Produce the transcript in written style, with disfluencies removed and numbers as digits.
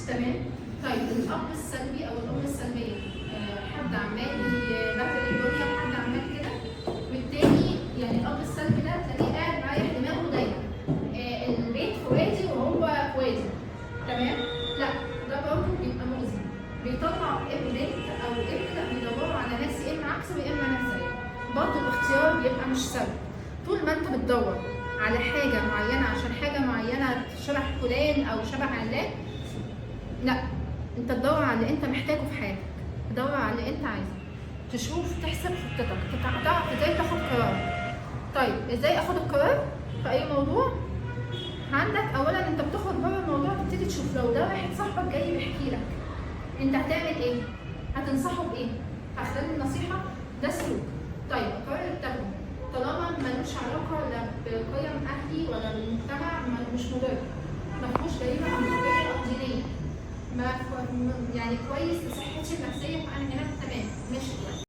تمام. طيب الاب السلبي او الام السلبيه، حد عمال يبهدل الدنيا وحد عمال كده، والتاني يعني الاب السلبي ده تلاقيه قاعد رايح دماغه دايما، البيت في وادي وهو في وادي، تمام؟ لا، ده برضه بيبقى مؤذي، بيطلع بنت او ابن بيدوروا على ناس يا اما عكسه يا اما ناس زيه، برضه الاختيار بيبقى مش سهل. طول ما انت بتدور على حاجه معينه عشان حاجه معينه شبه فلان او شبه علان، لا، انت تدور على اللي انت محتاجه في حياتك، تدور على اللي انت عايزه، تشوف تحسب خطتك، تعرف ازاي تاخد قرار. طيب ازاي اخد القرار في اي موضوع؟ عندك اولا انت بتخرج بره الموضوع، تبتدي تشوف لو ده واحد صاحبك جاي بيحكي لك، انت هتعمل ايه؟ هتنصحه بايه؟ خلال النصيحه ده سلوك. طيب القرار اللي بتاخده طالما ملوش علاقه لا بقيم اهلي ولا بالمجتمع، مش مضر، مفهوش جريمه اخلاقيه او دينيه، ما يعني كويس لصحتي